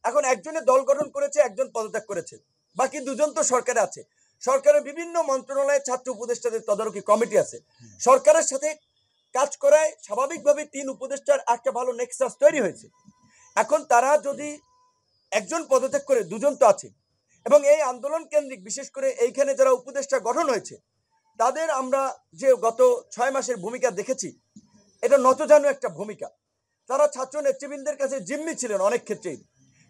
এখন একজনে দল গঠন করেছে, একজন পদত্যাগ করেছে, বাকি দুজন তো সরকারে আছে। সরকারের বিভিন্ন মন্ত্রণালয়ে ছাত্র উপদেষ্টাদের তদারকি কমিটি আছে। সরকারের সাথে কাজ করায় স্বাভাবিকভাবে 3 উপদেষ্টার একটা ভালো নেক্সাস তৈরি হয়েছে। এখন তারা যদি একজন পদত্যাগ করে, দুজন তো আছে, এবং এই আন্দোলন কেন্দ্রিক বিশেষ করে এইখানে যারা উপদেষ্টা গঠন হয়েছে তাদের আমরা যে গত 6 মাসের ভূমিকা দেখেছি, এটা নতজানু একটা ভূমিকা। তারা ছাত্র নেতৃবৃন্দের কাছে জিম্মি ছিলেন অনেক ক্ষেত্রেই,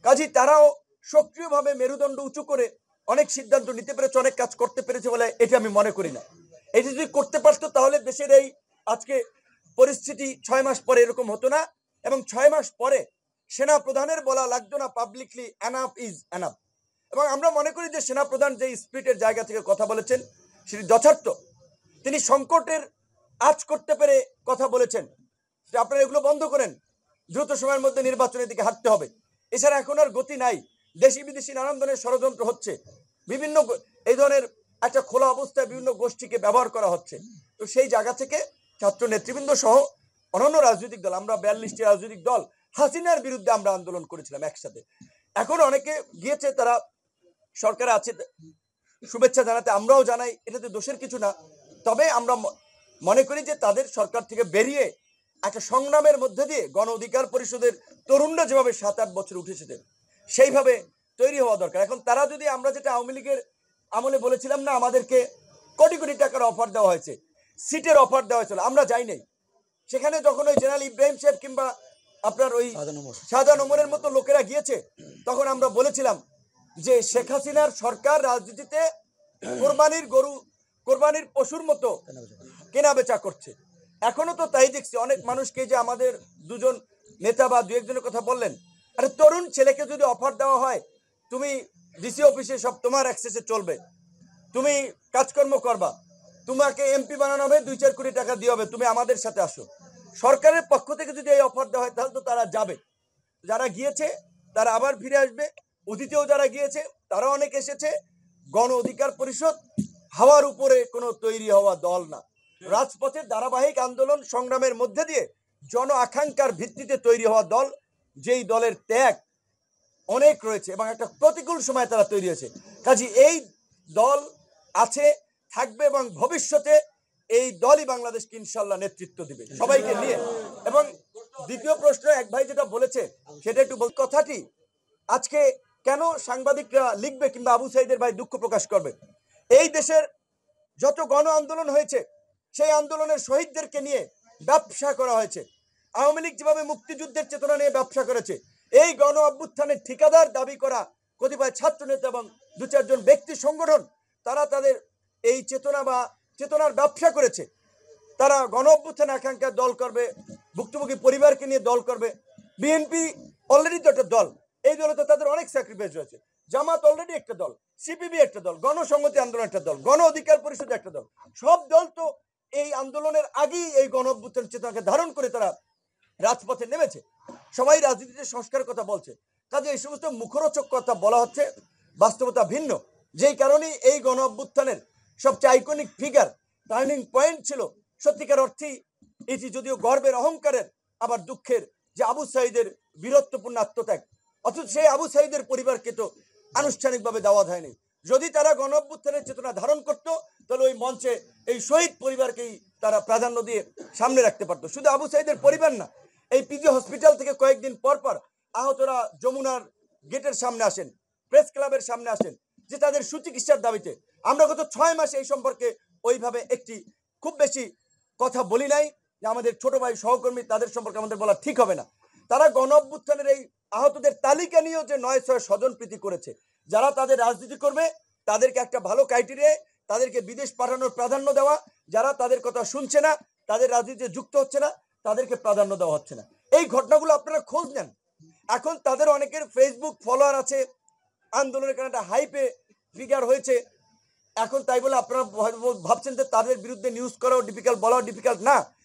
কাজেই তারাও সক্রিয়ভাবে মেরুদণ্ড উঁচু করে অনেক সিদ্ধান্ত নিতে পেরেছে, অনেক কাজ করতে পেরেছে বলে এটি আমি মনে করি না। এটি যদি করতে পারতো তাহলে দেশের এই আজকে পরিস্থিতি 6 মাস পরে এরকম হতো না, এবং 6 মাস পরে সেনা প্রধানের বলা লাগতো না পাবলিকলি এনাফ ইজ এনাফ। এবং আমরা মনে করি যে সেনা প্রধান যে স্পিরিটের জায়গা থেকে কথা বলেছেন সেটি যথার্থ। তিনি সংকটের আঁচ করতে পেরে কথা বলেছেন যে আপনারা এগুলো বন্ধ করেন, দ্রুত সময়ের মধ্যে নির্বাচনের দিকে হাঁটতে হবে। এছাড়া এখন আর গতি নাই, দেশি বিদেশি নানান ধরনের ষড়যন্ত্র হচ্ছে, বিভিন্ন এই ধরনের একটা খোলা অবস্থায় বিভিন্ন গোষ্ঠীকে ব্যবহার করা হচ্ছে। তো সেই জায়গা থেকে ছাত্র নেতৃবৃন্দ সহ অন্যান্য রাজনৈতিক দল, আমরা 42টি রাজনৈতিক দল হাসিনার বিরুদ্ধে আমরা আন্দোলন করেছিলাম একসাথে। এখন অনেকে গিয়েছে, তারা সরকারে আছে, শুভেচ্ছা জানাতে আমরাও জানাই, এটাতে দোষের কিছু না। তবে আমরা মনে করি যে তাদের সরকার থেকে বেরিয়ে একটা সংগ্রামের মধ্যে দিয়ে গণ অধিকার পরিষদের তরুণরা যেভাবে 7-8 বছর উঠেছিলেন সেইভাবে তৈরি হওয়া দরকার। এখন তারা যদি, আমরা যেটা আওয়ামী লীগের আমলে বলেছিলাম না, আমাদেরকে কোটি কোটি টাকার অফার দেওয়া হয়েছে, সিটের অফার দেওয়া হয়েছিল, আমরা যাই নাই সেখানে। যখন ওই জেনারেল ইব্রাহিম সাহেব কিংবা আপনার ওই শাহজাহান ওমরের মতো লোকেরা গিয়েছে, তখন আমরা বলেছিলাম যে শেখ হাসিনার সরকার রাজনীতিতে কোরবানির গরু, কোরবানির পশুর মতো কেনা বেচা করছে। এখনো তো তাই দেখছি, অনেক মানুষকে, যে আমাদের দুজন নেতা বা দু একজনের কথা বললেন, আরে তরুণ ছেলেকে যদি অফার দেওয়া হয়, তুমি ডিসি অফিসে সব তোমার অ্যাক্সেসে চলবে, তুমি কাজকর্ম করবা, তোমাকে এমপি বানানো হবে, 2-4 কোটি টাকা দিয়ে হবে, তুমি আমাদের সাথে আসো, সরকারের পক্ষ থেকে যদি এই অফার দেওয়া হয় তাহলে তো তারা যাবে। যারা গিয়েছে তারা আবার ফিরে আসবে, অতীতেও যারা গিয়েছে তারা অনেক এসেছে। গণ অধিকার পরিষদ হাওয়ার উপরে কোনো তৈরি হওয়া দল না, রাজপথের ধারাবাহিক আন্দোলন সংগ্রামের মধ্যে দিয়ে জন আকাঙ্ক্ষার ভিত্তিতে তৈরি হওয়া দল, যেই দলের ত্যাগ অনেক রয়েছে এবং একটা প্রতিকূল সময় তারা তৈরি হয়েছে। কাজে এই দল আছে, থাকবে, এবং ভবিষ্যতে এই দলই বাংলাদেশকে ইনশাল্লাহ নেতৃত্ব দিবে সবাইকে নিয়ে। এবং দ্বিতীয় প্রশ্ন, এক ভাই যেটা বলেছে সেটা একটু কথাটি, আজকে কেন সাংবাদিকরা লিখবে কিংবা আবু সাইদের ভাই দুঃখ প্রকাশ করবে? এই দেশের যত গণ আন্দোলন হয়েছে সেই আন্দোলনের শহীদদেরকে নিয়ে ব্যবসা করা হয়েছে। আওয়ামী লীগ যেভাবে মুক্তিযুদ্ধের চেতনা নিয়ে ব্যবসা করেছে, এই গণ অভ্যুত্থানের ঠিকাদার দাবি করা কতিপয় ছাত্র নেতা এবং 2-4 জন ব্যক্তি সংগঠন, তারা তাদের এই চেতনা বা চেতনার ব্যবসা করেছে। তারা গণ অভ্যুত্থান আকাঙ্ক্ষার দল করবে, ভুক্তভোগী পরিবারকে নিয়ে দল করবে। বিএনপি অলরেডি তো একটা দল, এই দলে তো তাদের অনেক স্যাক্রিফাইস রয়েছে। জামাত অলরেডি একটা দল, সিপিবি একটা দল, গণসংহতি আন্দোলন একটা দল, গণ অধিকার পরিষদ একটা দল। সব দল তো এই আন্দোলনের আগেই এই গণ অভ্যুত্থান চেতনাকে ধারণ করে তারা রাজপথে নেমেছে। সবাই রাজনীতিতে সংস্কারের কথা বলছে, কাজে এই সমস্ত মুখরোচক কথা বলা হচ্ছে, বাস্তবতা ভিন্ন। যেই কারণে এই গণ অভ্যুত্থানের সবচেয়ে আইকনিক ফিগার, টার্নিং পয়েন্ট ছিল সত্যিকার অর্থেই এটি, যদিও গর্বের অহংকারের আবার দুঃখের, যে আবু সাইদের বীরত্বপূর্ণ আত্মত্যাগ। অথচ সেই আবু সাইদের পরিবারকে তো আনুষ্ঠানিকভাবে দাওয়াত হয়নি। যদি তারা গণ অভ্যুত্থানের চেতনা ধারণ করতো তাহলে ওই মঞ্চে এই শহীদ পরিবারকেই তারা প্রাধান্য দিয়ে সামনে রাখতে পারতো। শুধু আবু সাইদের পরিবার না, এই পিজি হসপিটাল থেকে কয়েকদিন পর পর আহতরা যমুনার গেটের সামনে আসেন, প্রেস ক্লাবের সামনে আসেন, যে তাদের সুচিকিৎসার দাবিতে। আমরা গত 6 মাসে এই সম্পর্কে ওইভাবে একটি খুব বেশি কথা বলি নাই, যে আমাদের ছোট ভাই সহকর্মী তাদের সম্পর্কে আমাদের বলা ঠিক হবে না। তারা গণ অভ্যুত্থানের এই আহতদের তালিকা নিয়েও যে 9-6 স্বজনপ্রীতি করেছে। যারা তাদের রাজনীতি করবে তাদেরকে একটা ভালো ক্রাইটেরিয়া, তাদেরকে বিদেশ পাঠানোর প্রাধান্য দেওয়া, যারা তাদের কথা শুনছে না, তাদের রাজনীতিতে যুক্ত হচ্ছে না, তাদেরকে প্রাধান্য দেওয়া হচ্ছে না। এই ঘটনাগুলো আপনারা খোঁজ নেন। এখন তাদের অনেকের ফেসবুক ফলোয়ার আছে, আন্দোলনের কারণে একটা হাইপে ফিগার হয়েছে। এখন তাই বলে আপনারা ভাবছেন যে তাদের বিরুদ্ধে নিউজ করাও ডিফিকাল্ট, বলাও ডিফিকাল্ট না।